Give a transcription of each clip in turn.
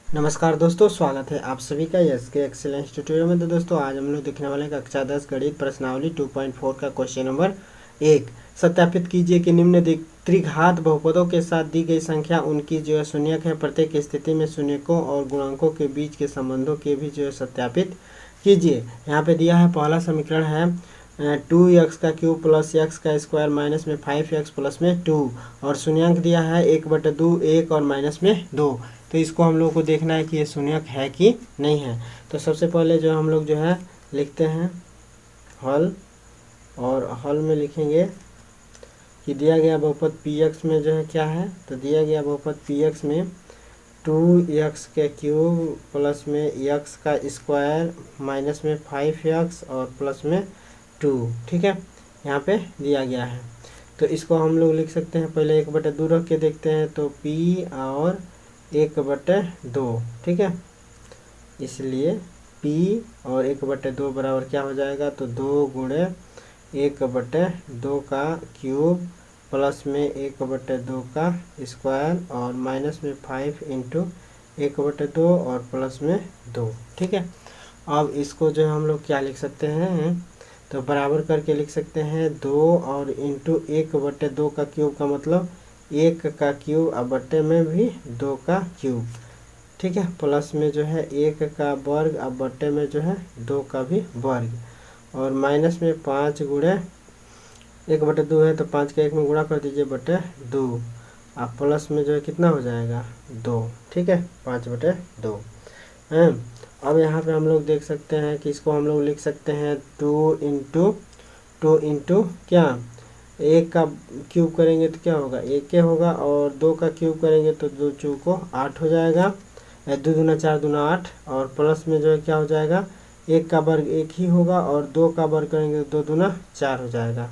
नमस्कार दोस्तों, स्वागत है आप सभी का यस के एक्सेलेंस ट्यूटोरियल में। तो दोस्तों आज हम लोग देखने वाले हैं कक्षा 10 गणित प्रश्नावली 2.4 का क्वेश्चन नंबर 1। सत्यापित कीजिए कि निम्न त्रिघात बहुपदों के साथ दी गई संख्या उनकी जो है शून्यक है। प्रत्येक स्थिति में शून्यकों और गुणांकों के बीच के संबंधों के भी जो है सत्यापित कीजिए। यहाँ पे दिया है पहला समीकरण है 2x³ प्लस x का स्क्वायर माइनस में 5x प्लस में 2 और शून्यंक दिया है 1/2 1 और माइनस में 2। तो इसको हम लोग को देखना है कि ये शून्यक है कि नहीं है। तो सबसे पहले जो हम लोग जो है लिखते हैं हल, और हल में लिखेंगे कि दिया गया बहुपद px में जो है क्या है। तो दिया गया बहुपद px में 2x³ प्लस में x का स्क्वायर माइनस में 5x और प्लस में 2, ठीक है, यहाँ पे दिया गया है। तो इसको हम लोग लिख सकते हैं, पहले 1/2 रख के देखते हैं तो p और 1/2, ठीक है। इसलिए p और 1/2 बराबर क्या हो जाएगा, तो 2 गुणे 1/2 का क्यूब प्लस में 1/2 का स्क्वायर और माइनस में 5 इंटू 1/2 और प्लस में 2, ठीक है। अब इसको जो हम लोग क्या लिख सकते हैं, तो बराबर करके लिख सकते हैं 2 और इंटू 1/2 का क्यूब का मतलब 1 का क्यूब और बट्टे में भी 2 का क्यूब, ठीक है, प्लस में जो है 1 का वर्ग और बट्टे में जो है 2 का भी वर्ग, और माइनस में 5 गुणे 1/2 है तो 5 का 1 में गुणा कर दीजिए बटे 2, और प्लस में जो है कितना हो जाएगा 2, ठीक है, 5/2 है। अब यहाँ पे हम लोग देख सकते हैं कि इसको हम लोग लिख सकते हैं 2 इंटू क्या, 1 का क्यूब करेंगे तो क्या होगा 1 के होगा, और 2 का क्यूब करेंगे तो 2 चौको 8 हो जाएगा, 2 दूना 4 दूना 8, और प्लस में जो है क्या हो जाएगा 1 का वर्ग 1 ही होगा, और 2 का वर्ग करेंगे तो 2 दूना 4 हो जाएगा,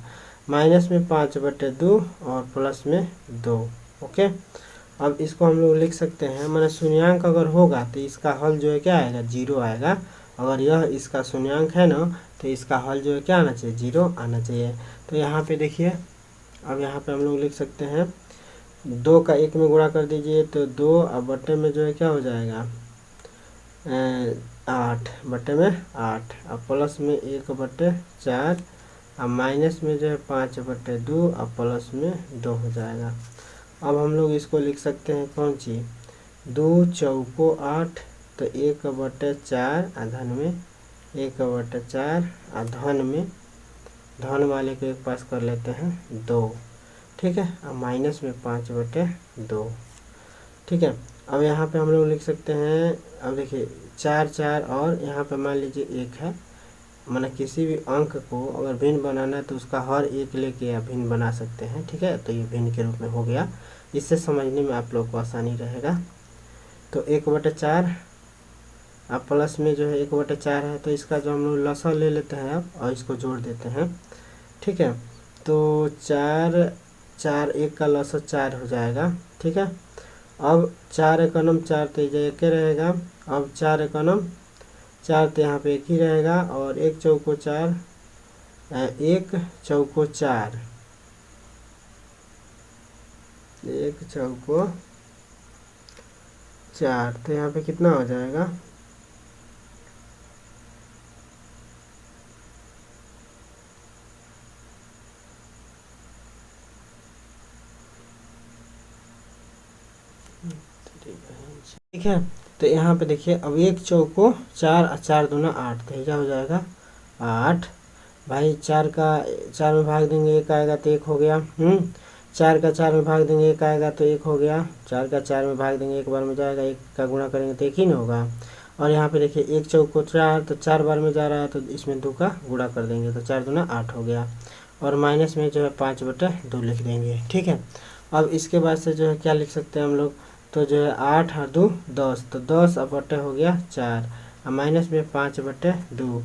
माइनस में 5/2 और प्लस में 2, ओके। अब इसको हम लोग लिख सकते हैं, माने शून्यांक अगर होगा तो इसका हल जो है क्या आएगा 0 आएगा। अगर यह इसका शून्यांक है ना तो इसका हल जो है क्या आना चाहिए 0 आना चाहिए। तो यहाँ पे देखिए, अब यहाँ पे हम लोग लिख सकते हैं 2 का 1 में गुणा कर दीजिए तो 2 और बट्टे में जो है क्या हो जाएगा 8 बट्टे में 8, और प्लस में 1/4 और माइनस में जो है 5/2 और प्लस में 2 हो जाएगा। अब हम लोग इसको लिख सकते हैं कौन सी 2 चौको 8, तो 1/4 धन में 1/4 और धन में धन वाले को एक पास कर लेते हैं 2, ठीक है, और माइनस में 5/2, ठीक है। अब यहाँ पे हम लोग लिख सकते हैं, अब देखिए 4 4 और यहाँ पे मान लीजिए 1 है, माना किसी भी अंक को अगर भिन्न बनाना है तो उसका हर एक लेके या भिन्न बना सकते हैं, ठीक है। तो ये भिन्न के रूप में हो गया, इससे समझने में आप लोग को आसानी रहेगा। तो 1/4 अब प्लस में जो है 1/4 है, तो इसका जो हम लोग लसा ले लेते हैं अब और इसको जोड़ देते हैं, ठीक है। तो 4 4 1 का लसा 4 हो जाएगा, ठीक है। अब 4 एकनम 4 तो एक रहेगा, अब 4 एकनम 4 तो यहाँ पे एक ही रहेगा, और 1 चौको 4 1 चौको 4 1 चौको 4, तो यहाँ पे कितना हो जाएगा ठीक है। तो यहाँ पे देखिए, अब 1 चौको 4 और 4 दूना 8, तो क्या हो जाएगा 8। भाई 4 का 4 में भाग देंगे 1 आएगा तो 1 हो गया, 4 का 4 में भाग देंगे 1 आएगा तो 1 हो गया, 4 का 4 में भाग देंगे 1 बार में जाएगा, 1 का गुणा करेंगे तो 1 ही ना होगा। और यहाँ पे देखिए 1 चौको 4, तो 4 बार में जा रहा है तो इसमें 2 का गुणा कर देंगे तो 4 दूना 8 हो गया, और माइनस में जो है 5/2 लिख देंगे, ठीक है। अब इसके बाद से जो है क्या लिख सकते हैं हम लोग, तो जो है 8 और 2 10, तो 10 और बटे हो गया 4, और माइनस में 5/2।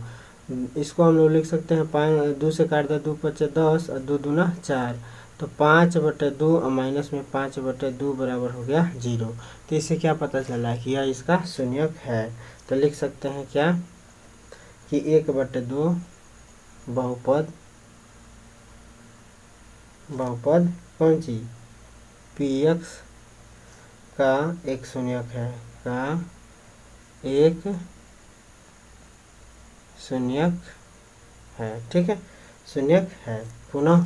इसको हम लोग लिख सकते हैं 5 2 से काट दो 2 5 10 और 2 दूना 4, तो 5/2 और माइनस में 5/2 बराबर हो गया 0। तो इससे क्या पता चला कि यह इसका शून्यक है। तो लिख सकते हैं क्या कि 1/2 बहुपद कौन सी px का एक शून्यक है, का एक शून्यक है। ठीक है, शून्यक है। पुनः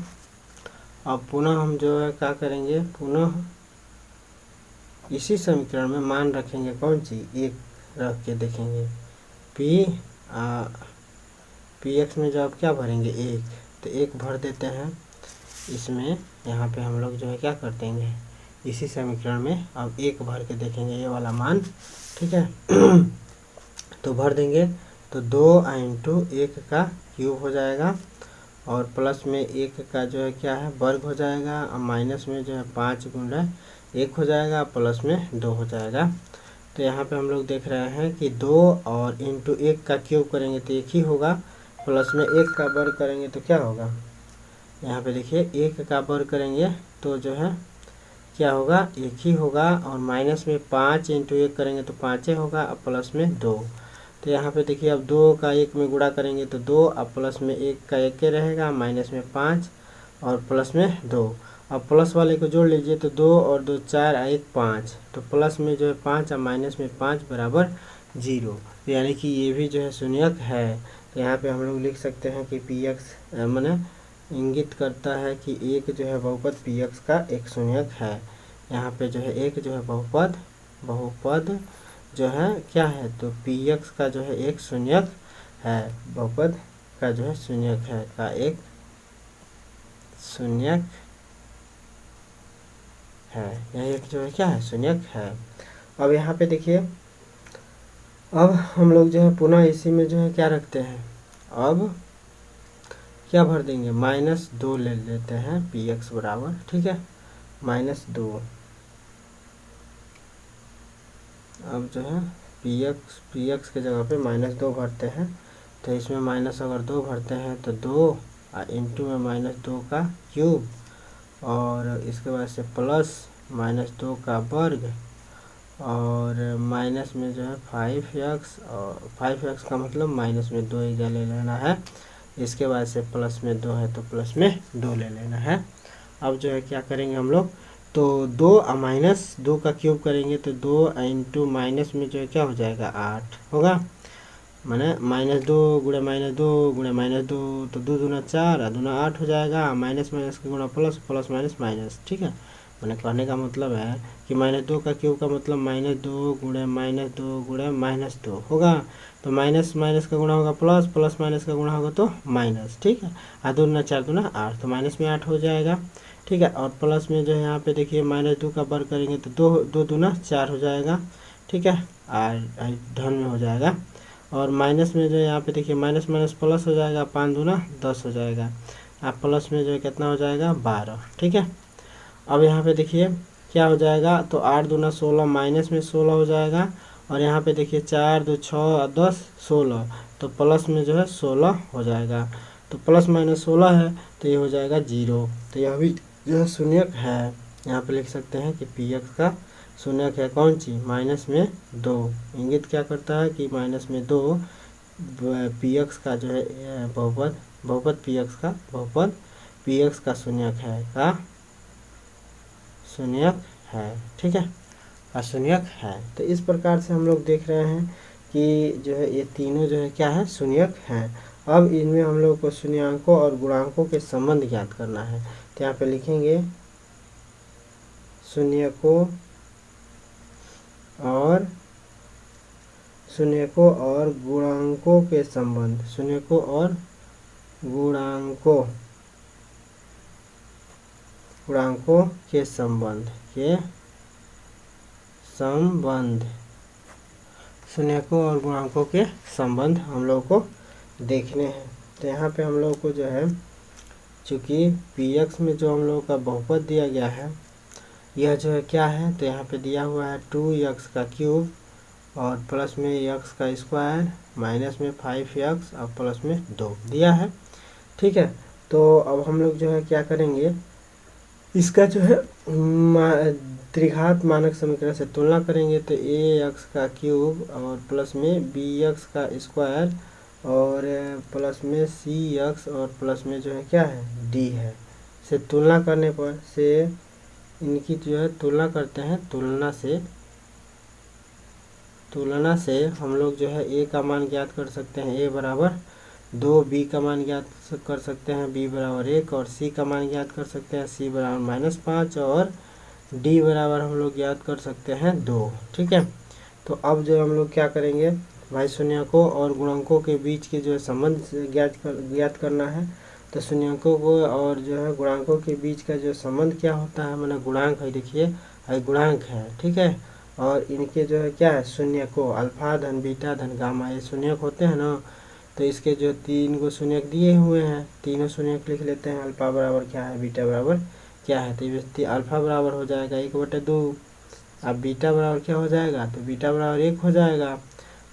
अब पुनः हम जो है क्या करेंगे, पुनः इसी समीकरण में मान रखेंगे कौन सी, एक रख के देखेंगे। पी एक्स में जो आप क्या भरेंगे, एक, तो एक भर देते हैं इसमें। यहाँ पे हम लोग जो है क्या कर देंगे, इसी समीकरण में अब एक भर के देखेंगे ये वाला मान। ठीक है तो भर देंगे तो 2 इंटू 1 का क्यूब हो जाएगा, और प्लस में 1 का जो है क्या है, वर्ग हो जाएगा, और माइनस में जो है 5 गुणा 1 हो जाएगा, प्लस में 2 हो जाएगा। तो यहाँ पे हम लोग देख रहे हैं कि 2 और इंटू 1 का क्यूब करेंगे तो 1 ही होगा, प्लस में 1 का वर्ग करेंगे तो क्या होगा, यहाँ पे देखिए 1 का वर्ग करेंगे तो जो है क्या होगा, 1 ही होगा, और माइनस में 5 इंटू 1 करेंगे तो 5 होगा, और प्लस में 2। तो यहाँ पे देखिए अब 2 का 1 में गुणा करेंगे तो 2, अब प्लस में 1 का 1 रहेगा, माइनस में 5 और प्लस में 2। अब प्लस वाले को जोड़ लीजिए तो 2 और 2 4 और 1 5, तो प्लस में जो है 5 और माइनस में 5 बराबर 0, यानी कि ये भी जो है शून्यक है। तो यहाँ पे हम लोग लिख सकते हैं कि पी एक्स माने इंगित करता है कि एक जो है बहुपद पी एक्स का एक शून्यक है। यहाँ पे जो है एक जो है बहुपद जो है क्या है, तो पी एक्स का जो है एक शून्यक है, बहुपद का जो है शून्यक है, का एक शून्यक है, यह एक जो है क्या है, शून्यक है। अब यहाँ पे देखिए अब हम लोग जो है पुनः इसी में जो है क्या रखते हैं, अब क्या भर देंगे, -2 ले लेते हैं पी एक्स बराबर, ठीक है, -2। अब जो है पी एक्स के जगह पे -2 भरते हैं, तो इसमें माइनस अगर 2 भरते हैं तो 2 इंटू में -2 का क्यूब, और इसके बाद से प्लस -2 का वर्ग, और माइनस में जो है 5x, और 5x का मतलब माइनस में 2 इधर ले लेना है, इसके बाद से प्लस में 2 है तो प्लस में 2 ले लेना है। अब जो है क्या करेंगे हम लोग, तो 2 और -2 का क्यूब करेंगे तो 2 इंटू माइनस में जो है क्या हो जाएगा, 8 होगा, माने -2 गुणे -2 गुणे -2, तो 2 दूना 4 और दूना 8 हो जाएगा, माइनस माइनस का गुणा प्लस, प्लस माइनस माइनस। ठीक है, मैंने कहने का मतलब है कि -2 का क्यूब का मतलब -2 गुणे -2 गुणे -2 होगा, तो माइनस माइनस का गुणा होगा प्लस, प्लस माइनस का गुणा होगा तो माइनस। ठीक है, 2 दूना 4 दूना 8, तो माइनस में 8 हो जाएगा। ठीक है, और प्लस में जो है यहाँ पे देखिए -2 का वर्ग करेंगे तो 2 दूना 4 हो जाएगा। ठीक है, और धन में हो जाएगा, और माइनस में जो है यहाँ पे देखिए माइनस माइनस प्लस हो जाएगा, 5 दूना 10 हो जाएगा, आप प्लस में जो है कितना हो जाएगा, 12। ठीक है, अब यहाँ पे देखिए क्या हो जाएगा, तो 8 दूना 16, माइनस में 16 हो जाएगा, और यहाँ पे देखिए 4 2 6 और 10 16, तो प्लस में जो है 16 हो जाएगा, तो प्लस माइनस 16 है तो ये हो जाएगा 0, तो यह भी जो है शून्यक है। यहाँ पे लिख सकते हैं कि पी एक्स का शून्यक है कौन सी, -2। इंगित क्या करता है कि -2 पी एक्स का जो है बहुपद पी एक्स का बहुपद पी एक्स का शून्यक है, का शून्यक है। ठीक है, का शून्यक है। तो इस प्रकार से हम लोग देख रहे हैं कि जो है ये तीनों जो है क्या है, शून्यक हैं। अब इनमें हम लोग को शून्याङ्कों और गुणांकों के संबंध ज्ञात करना है, तो यहाँ पे लिखेंगे शून्यकों और गुणांकों के संबंध, शून्यकों और गुणांकों के संबंध शून्यकों और गुणांकों के संबंध हम लोग को देखने हैं। तो यहाँ पे हम लोग को जो है चूँकि पी एक्स में जो हम लोग का बहुपद दिया गया है, यह जो है क्या है, तो यहाँ पे दिया हुआ है 2x का क्यूब, और प्लस में x का स्क्वायर, माइनस में 5x और प्लस में 2 दिया है। ठीक है, तो अब हम लोग जो है क्या करेंगे, इसका जो है त्रिघात मानक समीकरण से तुलना करेंगे, तो ax का क्यूब और प्लस में bx का स्क्वायर और प्लस में cx और प्लस में जो है क्या है, d है, से तुलना करने पर से इनकी जो है तुलना करते हैं, तुलना से हम लोग जो है ए का मान ज्ञात कर सकते हैं, ए बराबर 2, बी का मान ज्ञात कर सकते हैं, बी बराबर 1, और सी का मान ज्ञात कर सकते हैं, सी बराबर -5, और डी बराबर हम लोग ज्ञात कर सकते हैं 2। ठीक है, तो अब जो हम लोग क्या करेंगे भाई, शून्यकों और गुणांकों के बीच के जो है संबंध ज्ञात करना है। तो शून्यकों को और जो है गुणांकों के बीच का जो संबंध क्या होता है, मैंने गुणांक है, देखिए गुणांक है। ठीक है, और इनके जो है क्या है, शून्यकों अल्फा धन बीटा धन गामा, ये शून्यक होते हैं ना। तो इसके जो 3 को शून्यक दिए हुए हैं, तीनों शून्यक लिख लेते हैं। अल्फा बराबर क्या है, बीटा बराबर क्या है, तो अल्फा बराबर हो जाएगा 1/2। अब बीटा बराबर क्या हो जाएगा, तो बीटा बराबर 1 हो जाएगा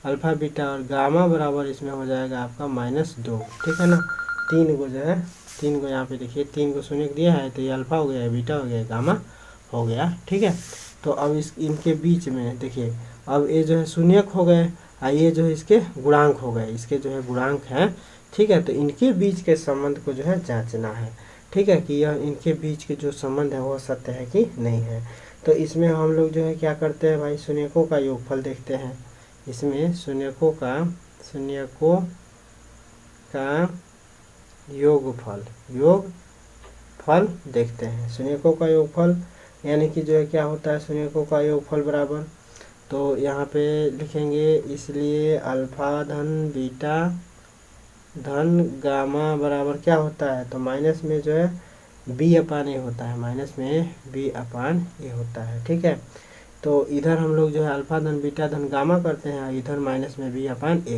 अल्फा बीटा, और गामा बराबर इसमें हो जाएगा आपका -2। ठीक है ना, 3 को जो है 3 को यहाँ पे देखिए 3 को शून्यक दिया है, तो ये अल्फा हो गया, बीटा हो गया, गामा हो गया। ठीक है, तो अब इनके बीच में देखिए, अब ये जो है शून्यक हो गए, ये जो है इसके गुणांक हो गए, इसके जो है गुणांक हैं। ठीक है, तो इनके बीच के संबंध को जो है जांचना है। ठीक है, कि यह इनके बीच के जो संबंध है वो सत्य है कि नहीं है। तो इसमें हम लोग जो है क्या करते हैं भाई, शून्यकों का योगफल देखते हैं। इसमें शून्यकों का योगफल देखते हैं। शून्यकों का योगफल यानी कि जो है क्या होता है, शून्यकों का योगफल बराबर, तो यहाँ पे लिखेंगे, इसलिए अल्फा धन बीटा धन गामा बराबर क्या होता है, तो माइनस में जो है b/a होता है, माइनस में b/a होता है। ठीक है, तो इधर हम लोग जो है अल्फा धन बीटा धन गामा करते हैं, इधर माइनस में b/a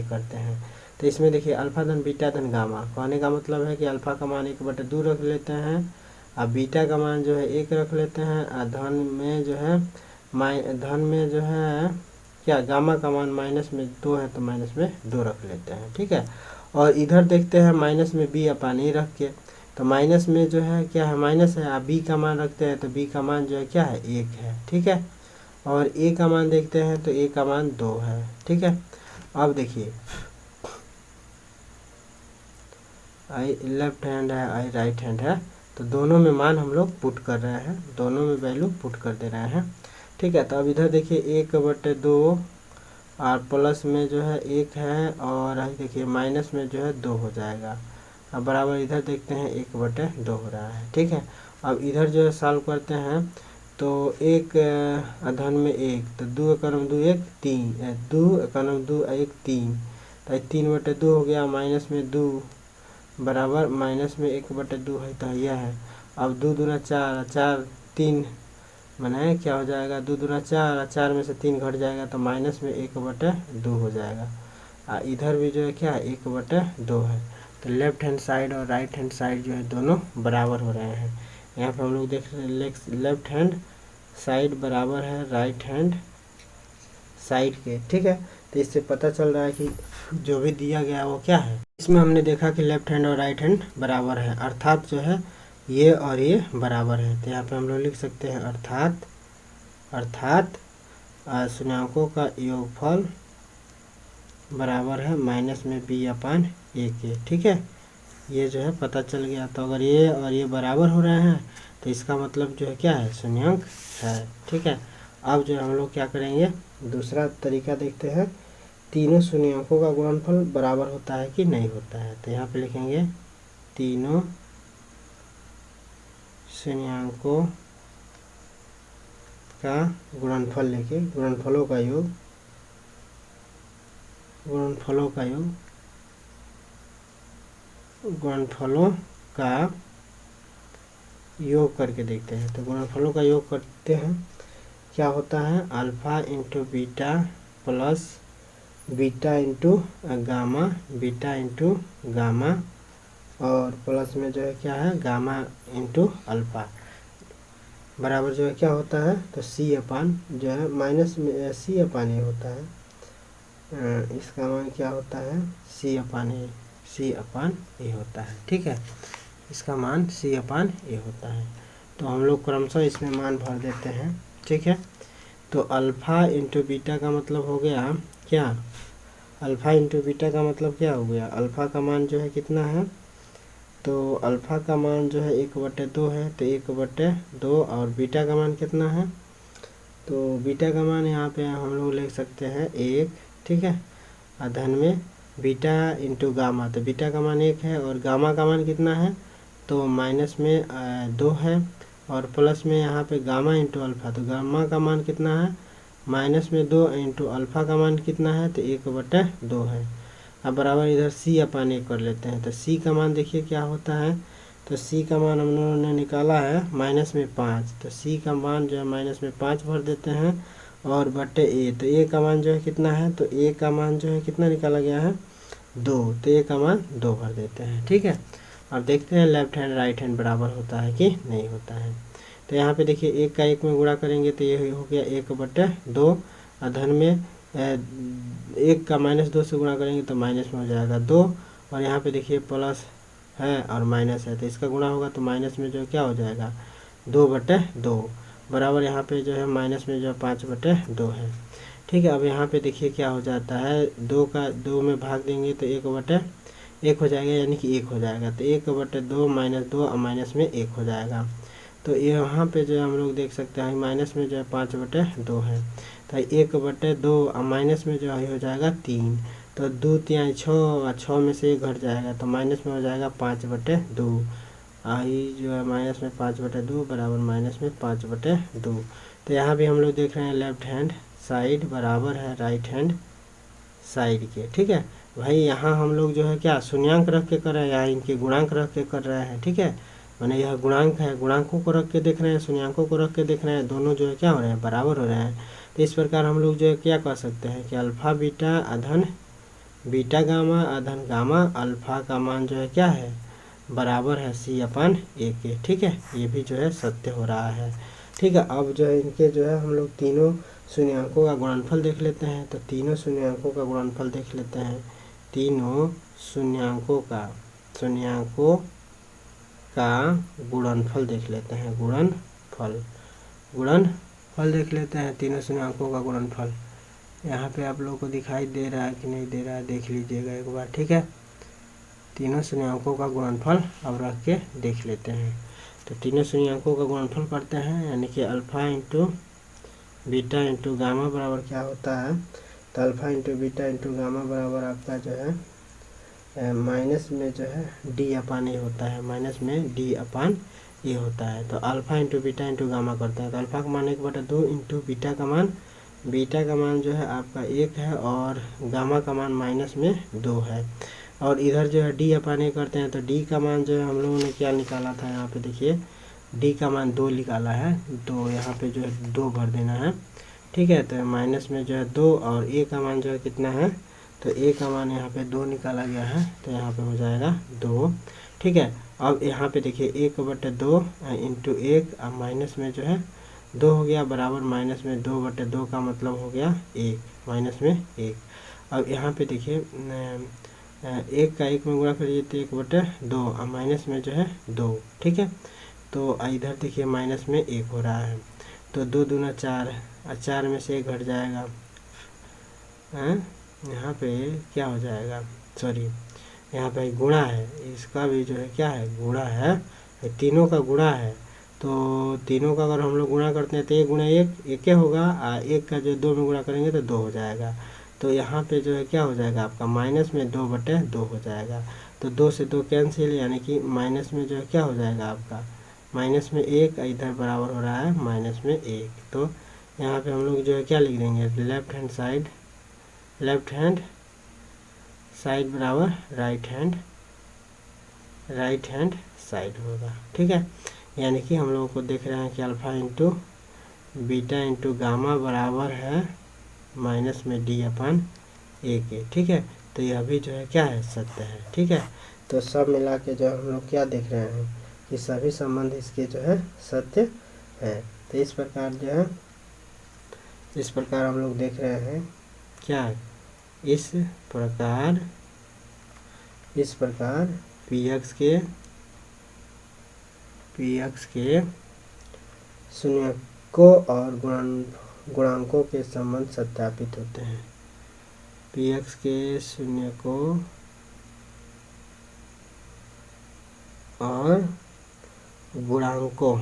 करते हैं। तो इसमें देखिए अल्फा धन बीटा धन गामा कहने का मतलब है कि अल्फा का मान 1/2 रख लेते हैं, अब बीटा का मान जो है 1 रख लेते हैं, और धन में जो है क्या, गामा का मान -2 है, तो -2 रख लेते हैं। ठीक है, और इधर देखते हैं माइनस में b/a रख के, तो माइनस में जो है क्या है, माइनस है, अब b का मान रखते हैं, तो b का मान जो है क्या है, 1 है। ठीक है, और a का मान देखते हैं, तो a का मान 2 है। ठीक है, अब देखिए आई लेफ्ट हैंड है, आई राइट हैंड है, तो दोनों में मान हम लोग पुट कर रहे हैं, दोनों में वैल्यू पुट कर दे रहे हैं। ठीक है, तो अब इधर देखिए 1/2 और प्लस में जो है 1 है, और देखिए माइनस में जो है 2 हो जाएगा। अब बराबर इधर देखते हैं 1/2 हो रहा है। ठीक है, अब इधर जो है सॉल्व करते हैं, तो 1 धन में 1, तो 2 एकम 2 1 3, 2 एकम 2 1 3, तो 3/2 हो गया, माइनस में 2 बराबर माइनस में 1/2 है, तो यह है। अब 2 दूना 4, 4 3 बनाए क्या हो जाएगा, 2 दूना 4, 4 में से 3 घट जाएगा, तो माइनस में 1/2 हो जाएगा। इधर भी जो है क्या 1/2 है, तो लेफ्ट हैंड साइड और राइट हैंड साइड जो है दोनों बराबर हो रहे हैं। यहाँ पे हम लोग देख रहे हैं लेफ्ट हैंड साइड बराबर है राइट हैंड साइड के। ठीक है, तो इससे पता चल रहा है कि जो भी दिया गया वो क्या है। इसमें हमने देखा कि लेफ्ट हैंड और राइट हैंड बराबर है, अर्थात जो है ये और ये बराबर है। तो यहाँ पे हम लोग लिख सकते हैं अर्थात शून्यकों का योगफल बराबर है माइनस में b/a के। ठीक है, ये जो है पता चल गया। तो अगर ये और ये बराबर हो रहे हैं, तो इसका मतलब जो है क्या है, शून्यक है। ठीक है, अब जो हम लोग क्या करेंगे, दूसरा तरीका देखते हैं, तीनों शून्यकों का गुणनफल बराबर होता है कि नहीं होता है। तो यहाँ पे लिखेंगे तीनों शून्यकों का गुणनफल लेके गुणनफलों का योग करके देखते हैं। तो गुणनफलों का योग करते हैं, क्या होता है, alpha into beta plus beta into gamma और प्लस में जो है क्या है, गामा इंटू अल्फा बराबर जो है क्या होता है, तो c/, जो है माइनस में c/a होता है। इसका मान क्या होता है, c/a होता है। ठीक है, इसका मान c/a होता है। तो हम लोग क्रमशः इसमें मान भर देते हैं। ठीक है, तो अल्फ़ा इंटू बीटा का मतलब हो गया क्या, अल्फ़ा इंटू बीटा का मतलब क्या हो गया, अल्फ़ा का मान जो है कितना है, तो अल्फ़ा का मान जो है 1/2 है, तो 1/2, और बीटा का मान कितना है, तो बीटा का मान यहाँ पे हम लोग लिख सकते हैं 1, ठीक है। और धन में बीटा इंटू गामा, तो बीटा का मान 1 है और गामा का मान कितना है, तो माइनस में 2 है और प्लस में यहाँ पे गामा इंटू अल्फ़ा, तो गामा का मान कितना है, -2 इंटू अल्फ़ा का मान कितना है, तो 1/2 है। अब बराबर इधर सी अपन 1 कर लेते हैं, तो सी का मान देखिए क्या होता है, तो सी का मान हम लोगों ने निकाला है -5, तो सी का मान जो है -5 भर देते हैं और बटे ए, तो ए का मान जो है कितना है, तो ए का मान जो है कितना निकाला गया है 2, तो ए का मान 2 भर देते हैं, ठीक है। और देखते हैं लेफ्ट हैंड राइट हैंड बराबर होता है कि नहीं होता है। तो यहाँ पे देखिए 1 का 1 में गुणा करेंगे तो ये हो गया 1/2 और धन में 1 का -2 से गुणा करेंगे तो माइनस में हो जाएगा 2 और यहाँ पे देखिए प्लस है और माइनस है, तो इसका गुणा होगा तो माइनस में जो क्या हो जाएगा 2/2 बराबर यहाँ पे जो है माइनस में जो है 5/2 है, ठीक है। अब यहाँ पे देखिए क्या हो जाता है, 2 का 2 में भाग देंगे तो 1/1 हो जाएगा, यानी कि 1 हो जाएगा, तो 1/2 -2 और माइनस में 1 हो जाएगा। तो यहाँ पे जो है हम लोग देख सकते हैं माइनस में जो है 5/2 है, तो 1/2 और माइनस में जो है हो जाएगा 3, तो 2 3 6 और 6 में से 1 घट जाएगा तो माइनस में हो जाएगा 5/2, आई जो है माइनस में 5/2 बराबर माइनस में 5/2। तो यहाँ भी हम लोग देख रहे हैं लेफ्ट हैंड साइड बराबर है राइट हैंड साइड के, ठीक है भाई। यहाँ हम लोग जो है क्या शून्यांक रख के कर रहे हैं, यहाँ इनके गुणांक रख के कर रहे हैं, ठीक है। मैंने यह गुणांक है, गुणांकों को रख के देख रहे हैं, शून्यांकों को रख के देख रहे हैं, दोनों जो है क्या हो रहे हैं बराबर हो रहे हैं। तो इस प्रकार हम लोग जो है क्या कह सकते हैं कि अल्फ़ा बीटा अधन बीटा गामा अधन गामा अल्फ़ा का मान जो है क्या है बराबर है C/A के, ठीक है। ये भी जो है सत्य हो रहा है, ठीक है। अब जो है इनके जो है हम लोग तीनों शून्यांकों का गुणनफल देख लेते हैं, तो तीनों शून्यांकों का गुणनफल देख लेते हैं, तीनों शून्यांकों का गुणनफल देख लेते हैं, गुणनफल देख लेते हैं, तीनों शून्यांकों का गुणनफल। यहाँ पे आप लोगों को दिखाई दे रहा है कि नहीं दे रहा है, देख लीजिएगा एक बार, ठीक है। तीनों शून्यांकों का गुणनफल अब रख के देख लेते हैं, तो तीनों शून्यांकों का गुणनफल करते हैं, यानी कि alpha into beta into gamma बराबर क्या होता है, तो alpha into beta into gamma बराबर आपका जो है माइनस में जो है D/A होता है, माइनस में D/A होता है। तो alpha into beta into gamma करते हैं, तो अल्फ़ा का मान 1/2 इंटू बीटा का मान जो है आपका 1 है और गामा का मान -2 है। और इधर जो है D/A करते हैं, तो D का मान जो है हम लोगों ने क्या निकाला था, यहाँ पे देखिए D का मान 2 निकाला है, तो यहाँ पे जो है 2 भर देना है, ठीक है। तो माइनस में जो है 2 और A का मान जो है कितना है, तो A का मान यहाँ पे 2 निकाला गया है, तो यहाँ पे हो जाएगा 2, ठीक है। अब यहाँ पे देखिए 1/2 इंटू 1 और माइनस में जो है 2 हो गया बराबर माइनस में 2/2 का मतलब हो गया 1, माइनस में 1। अब यहाँ पे देखिए 1 का 1 में गुणा करिए तो 1/2 और माइनस में जो है 2, ठीक है। तो इधर देखिए माइनस में 1 हो रहा है, तो 2 दूना 4 और 4 में से 1 घट जाएगा, यहाँ पे क्या हो जाएगा, सॉरी यहाँ पे गुणा है, इसका भी जो है क्या है गुणा है, तीनों का गुणा है, तो तीनों का अगर हम लोग गुणा करते हैं तो 1 गुणा 1 1 होगा, 1 का जो 2 में गुणा करेंगे तो 2 हो जाएगा, तो यहाँ पे जो है क्या हो जाएगा आपका माइनस में 2/2 हो जाएगा, तो 2 से 2 कैंसिल, यानी कि माइनस में जो है क्या हो जाएगा आपका माइनस में 1, इधर बराबर हो रहा है माइनस में 1। तो यहाँ पे हम लोग जो है क्या लिख देंगे, लेफ्ट हैंड साइड बराबर राइट हैंड साइड होगा, ठीक है। यानी कि हम लोगों को देख रहे हैं कि alpha into beta into gamma बराबर है माइनस में D/A के, ठीक है। तो यह भी जो है क्या है सत्य है, ठीक है। तो सब मिला के जो हम लोग क्या देख रहे हैं कि सभी संबंध इसके जो है सत्य है। तो इस प्रकार हम लोग देख रहे हैं क्या, इस प्रकार Px के शून्यकों और गुणांकों के संबंध सत्यापित होते हैं, Px के शून्यकों और गुणांकों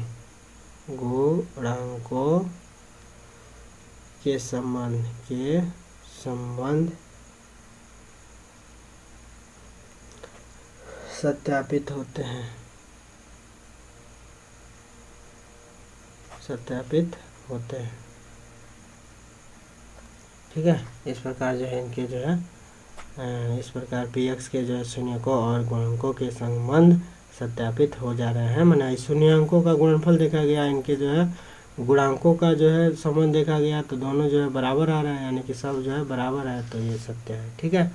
के संबंध सत्यापित होते हैं, ठीक है। इस प्रकार जो है इनके जो है इस प्रकार px के जो है शून्यकों और गुणांकों के संबंध सत्यापित हो जा रहे हैं। माने शून्यंकों का गुणनफल देखा गया, इनके जो है गुणांकों का जो है संबंध देखा गया, तो दोनों जो है बराबर आ रहा है, यानी कि सब जो है बराबर है, तो ये सत्य है, ठीक है।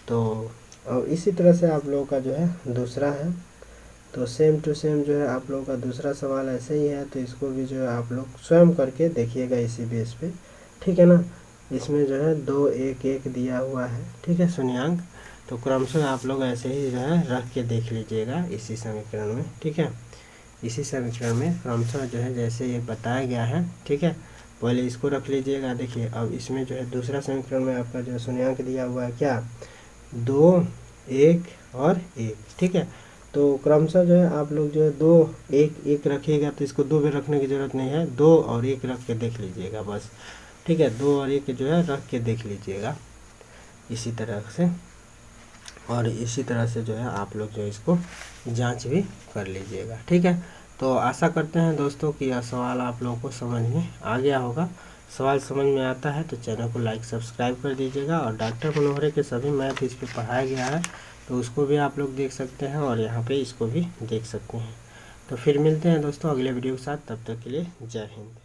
तो और इसी तरह से आप लोगों का जो है दूसरा है, तो सेम टू सेम जो है आप लोगों का दूसरा सवाल ऐसे ही है, तो इसको भी जो है आप लोग स्वयं करके देखिएगा इसी बेस पे, ठीक है ना। इसमें जो है 2 1 1 दिया हुआ है, ठीक है, शून्यांक, तो क्रमशः आप लोग ऐसे ही जो है रख के देख लीजिएगा इसी समीकरण में, ठीक है। इसी समीकरण में क्रमशः जो है जैसे ये बताया गया है, ठीक है, पहले इसको रख लीजिएगा। देखिए अब इसमें जो है दूसरा समीकरण में आपका जो है शून्यांक दिया हुआ है क्या, 2 1 और 1, ठीक है। तो क्रमशः जो है आप लोग जो है 2 1 1 रखिएगा, तो इसको 2 में रखने की ज़रूरत नहीं है, 2 और 1 रख के देख लीजिएगा बस, ठीक है। 2 और 1 जो है रख के देख लीजिएगा इसी तरह से, और इसी तरह से जो है आप लोग जो इसको जांच भी कर लीजिएगा, ठीक है। तो आशा करते हैं दोस्तों कि यह सवाल आप लोगों को समझ में आ गया होगा। सवाल समझ में आता है तो चैनल को लाइक सब्सक्राइब कर दीजिएगा, और डॉक्टर मनोहरे के सभी मैथ इस पर पढ़ाया गया है, तो उसको भी आप लोग देख सकते हैं, और यहाँ पे इसको भी देख सकते हैं। तो फिर मिलते हैं दोस्तों अगले वीडियो के साथ, तब तक के लिए जय हिंद।